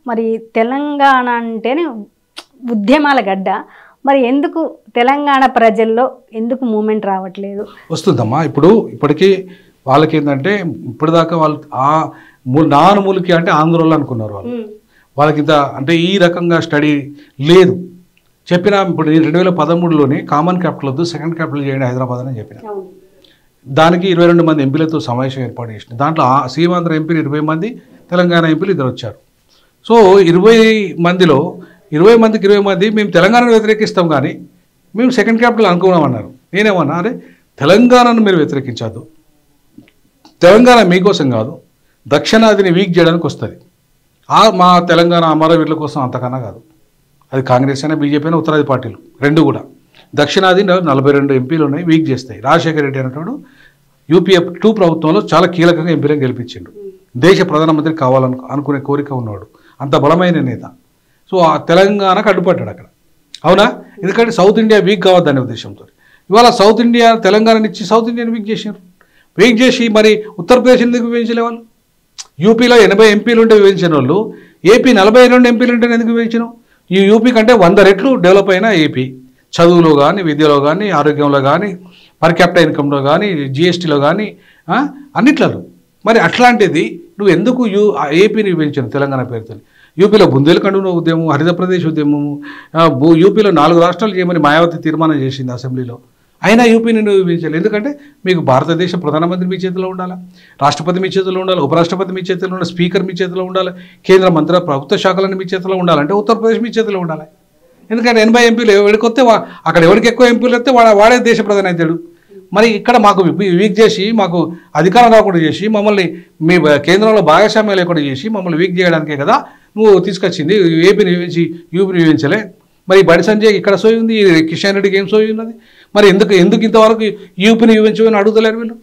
మరి తెలంగాణ అంటేనే ఉద్యమాల గడ్డ, మరి ఎందుకు తెలంగాణ ప్రజల్లో ఎందుకు మూమెంట్ రావట్లేదు? వస్తుందమ్మా. ఇప్పటికీ వాళ్ళకి ఏంటంటే ఇప్పటిదాకా వాళ్ళు నానుమూలికి అంటే ఆంధ్రోళ్ళు అనుకున్నారు. వాళ్ళకి ఇంత అంటే ఈ రకంగా స్టడీ లేదు. చెప్పిన ఇప్పుడు 2013లోనే కామన్ క్యాపిటల్ వద్దు, సెకండ్ క్యాపిటల్ చేయండి హైదరాబాద్ అని చెప్పిన. దానికి 22 మంది ఎంపీలతో సమావేశం ఏర్పాటు చేసింది. దాంట్లో సీమాంధ్ర ఎంపీలు 20 మంది, తెలంగాణ ఎంపీలు 2 వచ్చారు. సో 20 మందిలో 20 మందికి 20 మంది మేము తెలంగాణను వ్యతిరేకిస్తాం కానీ మేము సెకండ్ క్యాపిటల్ అనుకున్నామన్నారు. నేనేమన్నా, అరే తెలంగాణను మీరు వ్యతిరేకించద్దు, తెలంగాణ మీకోసం కాదు, దక్షిణాదిని వీక్ చేయడానికి వస్తుంది. మా తెలంగాణ అమరవీరుల కోసం అంతకన్నా కాదు. అది కాంగ్రెస్ అయినా బీజేపీ అయినా ఉత్తరాది పార్టీలు రెండు కూడా. దక్షిణాది 42 ఎంపీలు ఉన్నాయి, వీక్ చేస్తాయి. రాజశేఖర రెడ్డి అనేటోడు యూపీఏ 2 ప్రభుత్వంలో చాలా కీలకంగా ఎంపీలను గెలిపించిండు. దేశ ప్రధానమంత్రి అనుకునే కోరిక ఉన్నవాడు, అంత బలమైన నేత. సో ఆ తెలంగాణకు అడ్డుపడ్డాడు అక్కడ. అవునా? ఎందుకంటే సౌత్ ఇండియా వీక్ కావద్దనే ఉద్దేశంతో ఇవాళ సౌత్ ఇండియా తెలంగాణనిచ్చి సౌత్ ఇండియాని వీక్ చేశారు. వీక్ చేసి మరి ఉత్తరప్రదేశ్ ఎందుకు విభజించలే వాళ్ళు? యూపీలో 80 ఎంపీలు ఉంటే విభజించిన వాళ్ళు ఏపీ 42 ఎంపీలు ఉంటే ఎందుకు విభజించను? ఈ యూపీ కంటే 100 రెట్లు డెవలప్ అయిన ఏపీ, చదువులో కానీ, విద్యలో కానీ, ఆరోగ్యంలో కానీ, పర్ క్యాపిటల్ ఇన్కంలో కానీ, జిఎస్టీలో కానీ, అన్నిట్లలో. మరి అట్లాంటిది నువ్వు ఎందుకు ఏపీని విభజించను తెలంగాణ పేరుతో? యూపీలో బుందేల్ఖండ్ ఉద్యమం, హరితప్రదేశ్ ఉద్యమము, యూపీలో 4 రాష్ట్రాలు చేయమని మాయావతి తీర్మానం చేసింది అసెంబ్లీలో. అయినా యూపీని నువ్వు విభజించాలి. ఎందుకంటే మీకు భారతదేశ ప్రధానమంత్రి మీ చేతిలో ఉండాలి, రాష్ట్రపతి మీ చేతిలో ఉండాలి, ఉపరాష్ట్రపతి మీ చేతిలో ఉండాలి, స్పీకర్ మీ చేతిలో ఉండాలి, కేంద్ర మంత్రి ప్రభుత్వ శాఖలన్నీ మీ చేతిలో ఉండాలంటే ఉత్తరప్రదేశ్ మీ చేతిలో ఉండాలి. ఎందుకంటే 80 ఎంపీలు ఎవరికి వస్తే అక్కడ ఎవరికి ఎక్కువ ఎంపీలు వస్తే వాడే దేశ ప్రధాని అవుతాడు. మరి ఇక్కడ మాకు వీక్ చేసి, మాకు అధికారం రాకుండా చేసి, మమ్మల్ని మీ కేంద్రంలో భాగస్వామ్యం లేకుండా చేసి మమ్మల్ని వీక్ చేయడానికే కదా నువ్వు తీసుకొచ్చింది. ఏపీని విభజించి యూపీని విభజించలే. మరి బండి సంజయ్ ఇక్కడ సోయి ఉంది, కిషన్ రెడ్డికి ఏం సోయి ఉన్నది? మరి ఎందుకు ఇంతవరకు యూపీని విభజించమని అడుగుతలేరు వీళ్ళు?